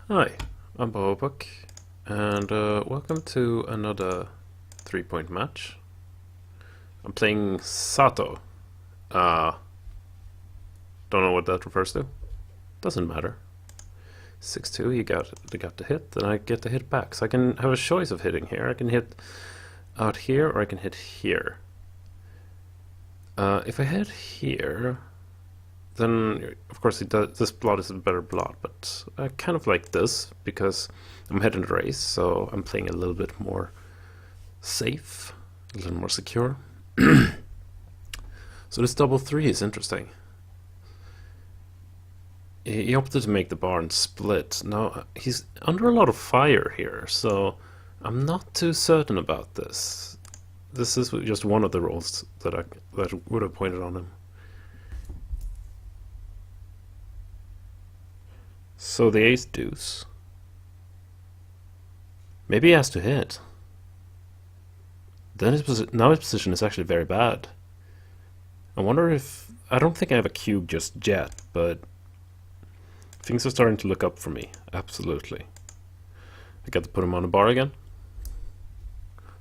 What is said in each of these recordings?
Hi, I'm Bobook, and welcome to another 3-point match. I'm playing SATO. Uh, don't know what that refers to. Doesn't matter. 6-2, you got the hit, and I get the hit back. So I can have a choice of hitting here. I can hit out here, or I can hit here. If I hit here, then of course this blot is a better blot, but I kind of like this because I'm heading the race, so I'm playing a little bit more safe, a little more secure. So this double 3 is interesting. He opted to make the barn split. Now he's under a lot of fire here, so I'm not too certain about this. This is just one of the rolls that would have pointed on him. So the ace deuce. Maybe he has to hit. Then now his position is actually very bad. I wonder if... I don't think I have a cube just yet, but things are starting to look up for me. Absolutely. I got to put him on the bar again.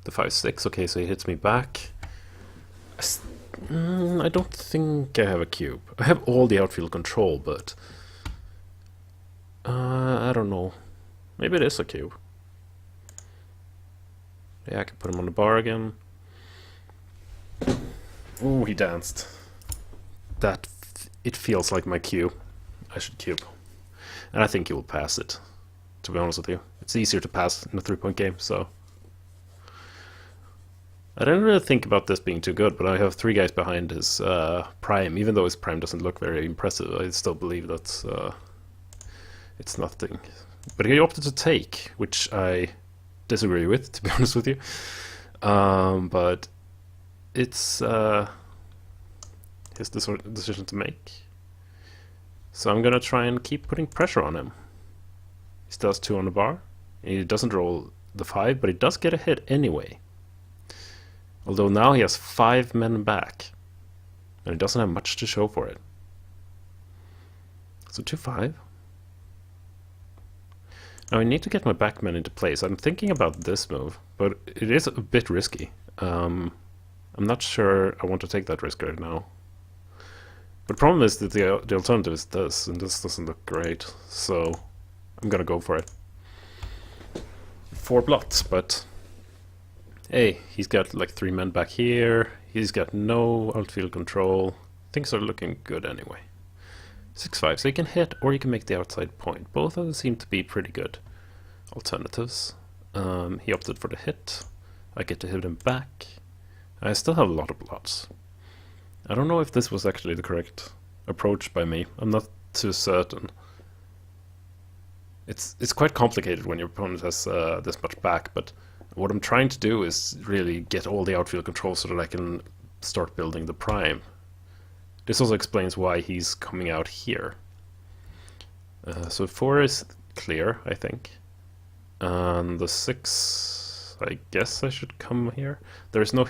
The 5-6. Okay, so he hits me back. I don't think I have a cube. I have all the outfield control, but... I don't know. Maybe it is a cube. Yeah, I can put him on the bar again. Ooh, he danced. It feels like my cue. I should cube. And I think he will pass it, to be honest with you. It's easier to pass in a 3-point game, so... I didn't really think about this being too good, but I have 3 guys behind his prime. Even though his prime doesn't look very impressive, I still believe that it's nothing. But he opted to take, which I disagree with, to be honest with you. But it's his decision to make. So I'm gonna try and keep putting pressure on him. He still has 2 on the bar. He doesn't roll the 5, but he does get a hit anyway. Although now he has 5 men back. And he doesn't have much to show for it. So 2-5. Now I need to get my backman into place. I'm thinking about this move, but it is a bit risky. I'm not sure I want to take that risk right now. But the problem is that the alternative is this, and this doesn't look great. So I'm gonna go for it. 4 blots, but hey, he's got like 3 men back here. He's got no outfield control. Things are looking good anyway. 6-5, so you can hit or you can make the outside point. Both of them seem to be pretty good alternatives. He opted for the hit. I get to hit him back. I still have a lot of blots. I don't know if this was actually the correct approach by me. I'm not too certain. It's quite complicated when your opponent has this much back, but what I'm trying to do is really get all the outfield control so that I can start building the prime. This also explains why he's coming out here. So 4 is clear, I think. And the 6, I guess I should come here. There is no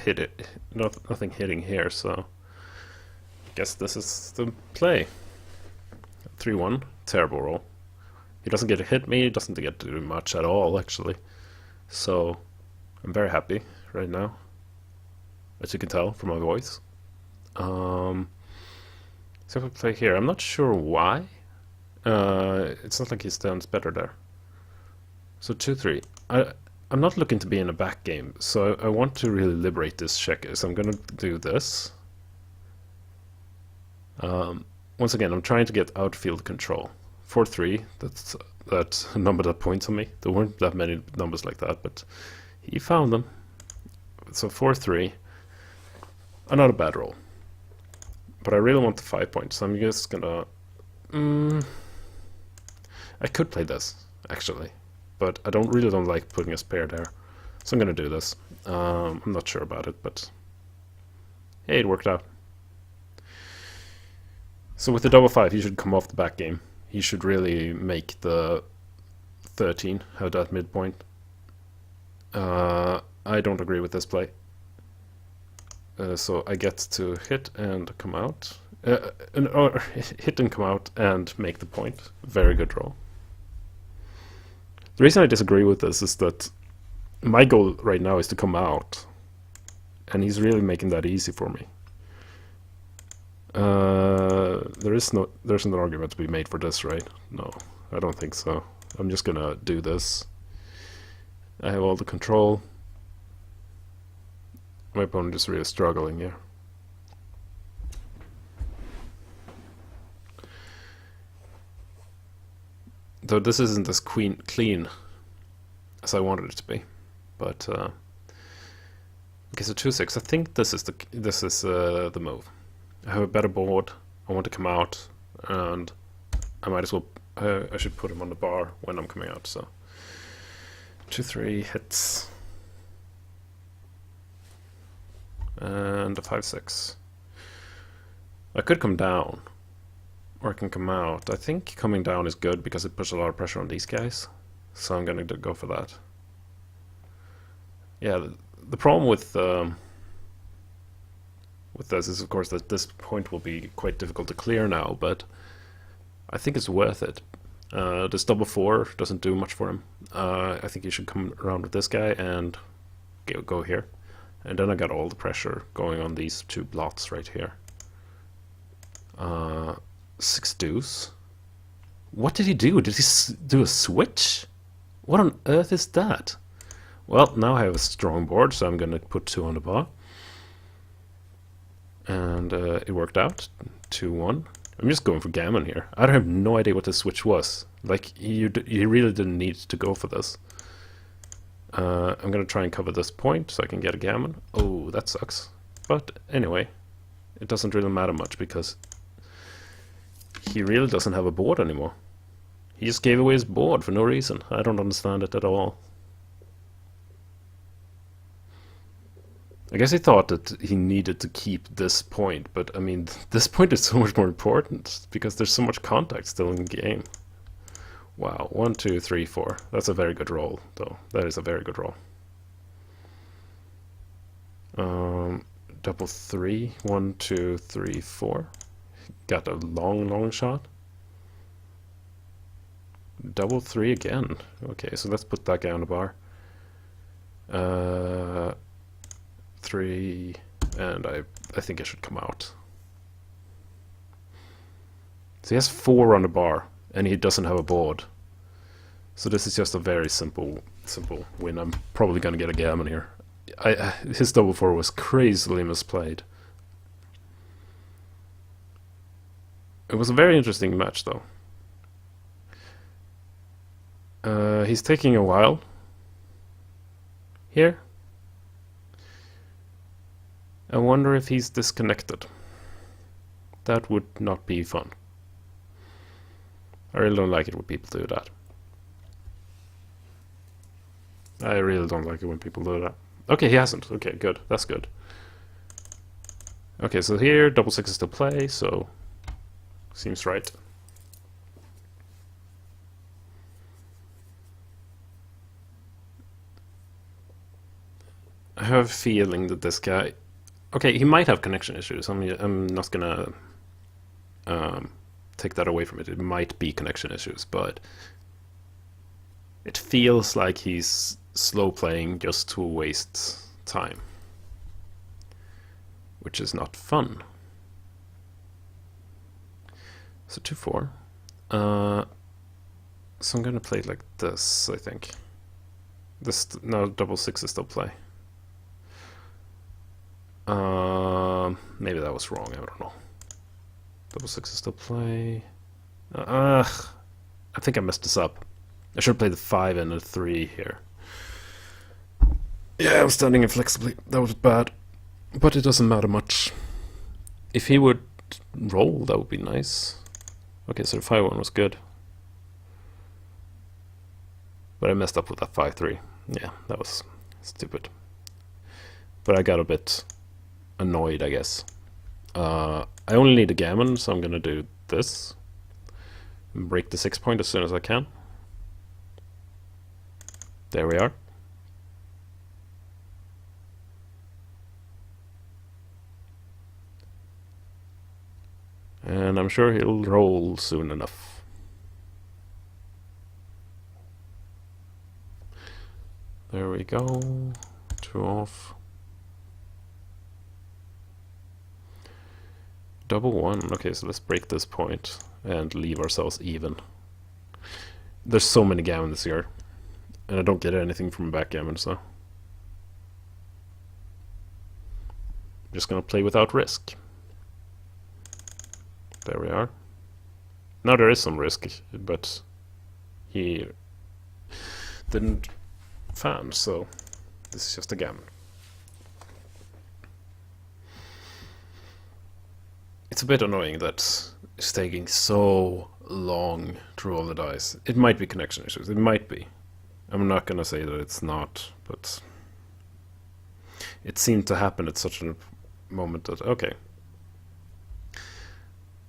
nothing hitting here, so I guess this is the play. 3-1, terrible roll. He doesn't get to hit me, he doesn't get to do much at all, actually. So I'm very happy right now, as you can tell from my voice. So if I play here, I'm not sure why. It's not like he stands better there. So 2-3. I'm not looking to be in a back game, so I want to really liberate this checker. So I'm gonna do this. Once again, I'm trying to get outfield control. 4-3. That's a number that points on me. There weren't that many numbers like that, but he found them. So 4-3. Not a bad roll. But I really want the 5 points, so I'm just gonna... I could play this, actually. But I really don't like putting a spare there. So I'm gonna do this. I'm not sure about it, but... hey, it worked out. So with the double 5, he should come off the back game. He should really make the 13, have that midpoint. I don't agree with this play. So I get to hit and come out. Or hit and come out and make the point. Very good roll. The reason I disagree with this is that my goal right now is to come out, and he's really making that easy for me. There's an argument to be made for this, right? No, I don't think so. I'm just gonna do this. I have all the control. My opponent is really struggling here. Though this isn't as clean as I wanted it to be, but okay, so 2-6. I think this is the move. I have a better board. I want to come out, and I might as well. I should put him on the bar when I'm coming out. So 2-3 hits, and a 5-6. I could come down, or I can come out. I think coming down is good because it puts a lot of pressure on these guys. So I'm gonna go for that. Yeah, the problem with this is, of course, that this point will be quite difficult to clear now, but I think it's worth it. This double 4 doesn't do much for him. I think he should come around with this guy and go here. And then I got all the pressure going on these two blots right here. 6 deuce. What did he do? Did he do a switch? What on earth is that? Well, now I have a strong board, so I'm gonna put 2 on the bar. And it worked out. 2-1. I'm just going for gammon here. I have no idea what the switch was. Like, you really didn't need to go for this. I'm gonna try and cover this point so I can get a gammon. Oh, that sucks. But anyway, it doesn't really matter much because he really doesn't have a board anymore. He just gave away his board for no reason. I don't understand it at all. I guess he thought that he needed to keep this point, but I mean, this point is so much more important because there's so much contact still in the game. Wow, 1, 2, 3, 4. That's a very good roll, though. That is a very good roll. Double 3. 1, 2, 3, 4. Got a long shot. Double 3 again. Okay, so let's put that guy on the bar. 3, and I think I should come out. So he has 4 on the bar, and he doesn't have a board. So this is just a very simple win. I'm probably gonna get a gammon here. His double 4 was crazily misplayed. It was a very interesting match, though. He's taking a while here. I wonder if he's disconnected. That would not be fun. I really don't like it when people do that. I really don't like it when people do that. Okay, he hasn't. Okay, good. That's good. Okay, so here, double 6 is still play, so seems right. I have a feeling that this guy... Okay, he might have connection issues. I'm not gonna take that away from it. It might be connection issues, but it feels like he's slow playing just to waste time, which is not fun. So 2-4. So I'm gonna play it like this, I think. This now double 6 is still play. Maybe that was wrong, I don't know. Double 6 is still play. I think I messed this up. I should have played the 5 and a 3 here. Yeah, I was standing inflexibly. That was bad. But it doesn't matter much. If he would roll, that would be nice. Okay, so the 5-1 was good. But I messed up with that 5-3. Yeah, that was stupid. But I got a bit annoyed, I guess. I only need a gammon, so I'm gonna do this. And break the 6 point as soon as I can. There we are. And I'm sure he'll roll soon enough. There we go. 2 off. Double 1. Okay, so let's break this point and leave ourselves even. There's so many gammons here, and I don't get anything from backgammon, so I'm just gonna play without risk. There we are. Now there is some risk, but he didn't fan, so this is just a gammon. It's a bit annoying that it's taking so long to roll the dice. It might be connection issues. It might be. I'm not gonna say that it's not, but it seemed to happen at such a moment that okay.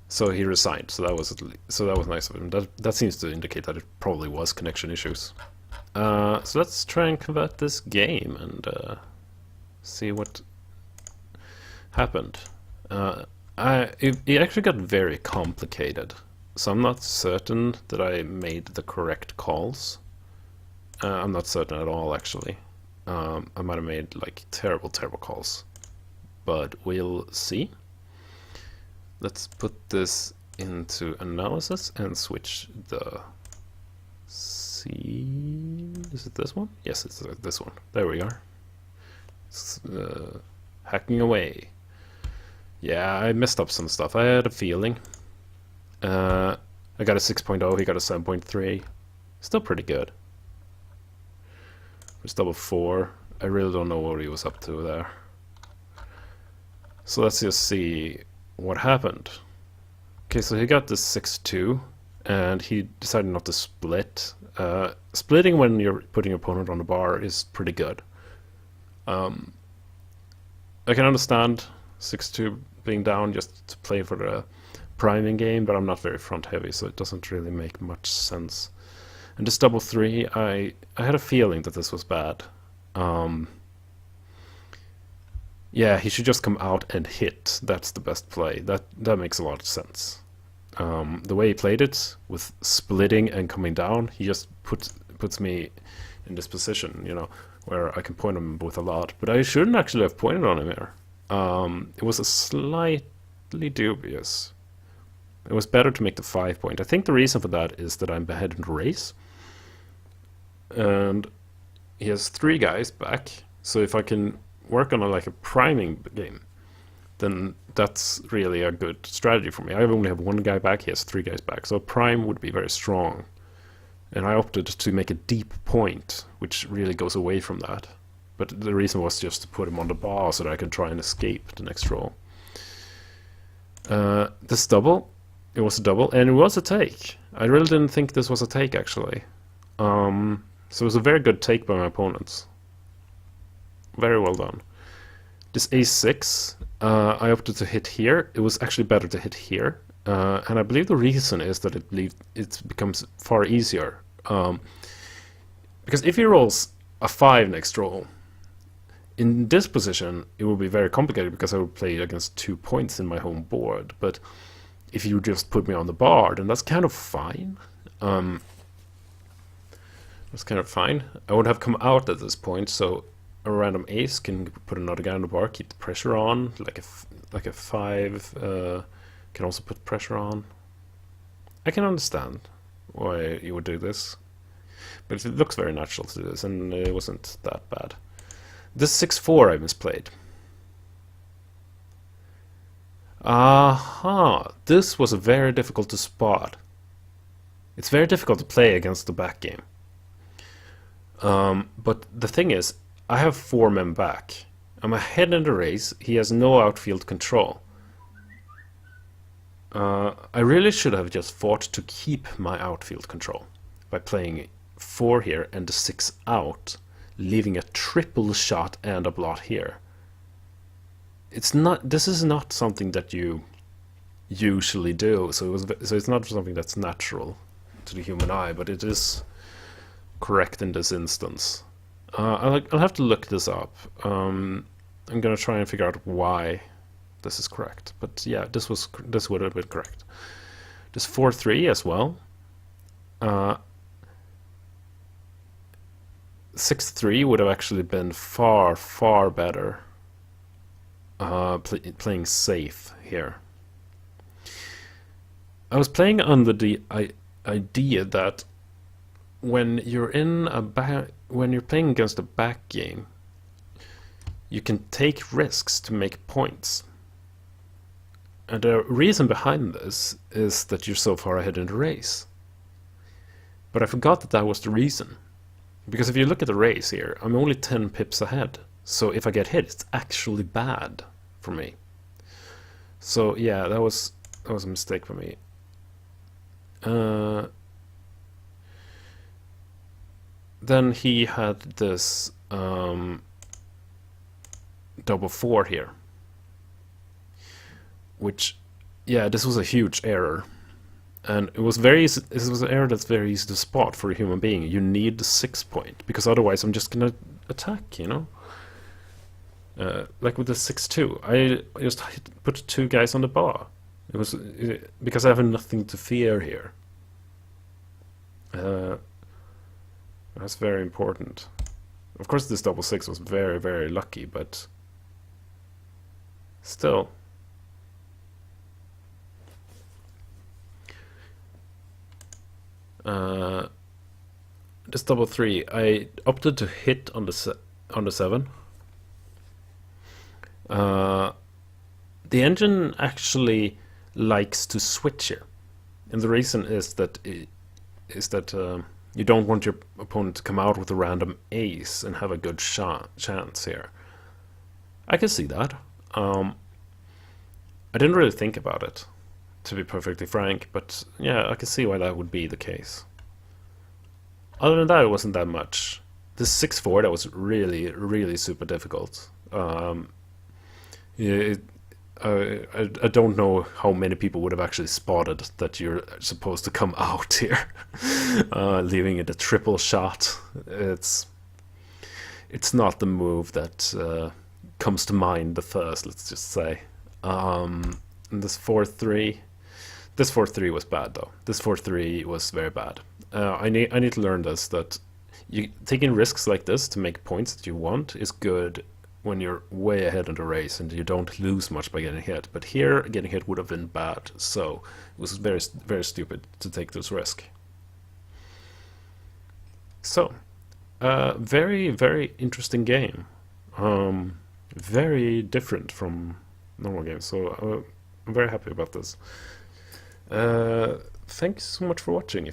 So he resigned. So that was nice of him. That seems to indicate that it probably was connection issues. So let's try and convert this game and see what happened. It actually got very complicated, so I'm not certain that I made the correct calls. I'm not certain at all, actually. I might have made like terrible calls, but we'll see. Let's put this into analysis and switch the C. Is it this one? Yes, it's this one. There we are. It's, hacking away. Yeah, I messed up some stuff. I had a feeling. I got a 6.0, he got a 7.3. Still pretty good. It's double 4. I really don't know what he was up to there. So let's just see what happened. Okay, so he got this 6-2, and he decided not to split. Splitting when you're putting your opponent on the bar is pretty good. I can understand 6-2 being down just to play for the priming game, but I'm not very front heavy, so it doesn't really make much sense. And this double 3, I had a feeling that this was bad. Yeah, he should just come out and hit. That's the best play. That makes a lot of sense. The way he played it, with splitting and coming down, he just puts me in this position, you know, where I can point him with a lot. But I shouldn't actually have pointed on him here. It was a slightly dubious. It was better to make the 5 point. I think the reason for that is that I'm behind in the race. And he has 3 guys back. So if I can work on like a priming game, then that's really a good strategy for me. I only have 1 guy back, he has 3 guys back. So prime would be very strong. And I opted to make a deep point, which really goes away from that. But the reason was just to put him on the bar so that I can try and escape the next roll. This double, it was a double, and it was a take. I really didn't think this was a take, actually. So it was a very good take by my opponents. Very well done. This ace-6, I opted to hit here. It was actually better to hit here. And I believe the reason is that it becomes far easier. Because if he rolls a 5 next roll, in this position, it will be very complicated because I would play against 2 points in my home board. But if you just put me on the bar, then that's kind of fine. That's kind of fine. I would have come out at this point, so a random ace can put another guy on the bar, keep the pressure on. Like a 5 can also put pressure on. I can understand why you would do this, but it looks very natural to do this, and it wasn't that bad. This 6-4 I misplayed. Aha! This was very difficult to spot. It's very difficult to play against the back game. But the thing is, I have 4 men back. I'm ahead in the race. He has no outfield control. I really should have just fought to keep my outfield control by playing 4 here and the 6 out, leaving a triple shot and a blot here. This is not something that you usually do, so it's not something that's natural to the human eye, but it is correct in this instance. I'll have to look this up. I'm gonna try and figure out why this is correct. But yeah, this would have been correct. This 4-3 as well. 6-3 would have actually been far, far better playing safe here. I was playing under the idea that when you're playing against a back game, you can take risks to make points. And the reason behind this is that you're so far ahead in the race. But I forgot that that was the reason. Because if you look at the race here, I'm only 10 pips ahead. So if I get hit, it's actually bad for me. So yeah, that was a mistake for me. Then he had this double 4 here. Which, yeah, this was a huge error. And this was an error that's very easy to spot for a human being. You need the 6 point, because otherwise I'm just gonna attack, you know? Like with the 6-2, I just put 2 guys on the bar. It was because I have nothing to fear here. That's very important. Of course, this double 6 was very, very lucky, but still. This double 3, I opted to hit on the 7. The engine actually likes to switch here, and the reason is that you don't want your opponent to come out with a random ace and have a good chance here. I can see that. I didn't really think about it, to be perfectly frank, but yeah, I can see why that would be the case. Other than that, it wasn't that much. This 6-4, that was really, really super difficult. I don't know how many people would have actually spotted that you're supposed to come out here, leaving it a triple shot. It's not the move that comes to mind the first, let's just say. And this 4-3 was bad though. This 4-3 was very bad. I need to learn this, that taking risks like this to make points that you want is good when you're way ahead in the race and you don't lose much by getting hit. But here, getting hit would have been bad, so it was very, very stupid to take this risk. So, very, very interesting game. Very different from normal games, so I'm very happy about this. Thanks so much for watching.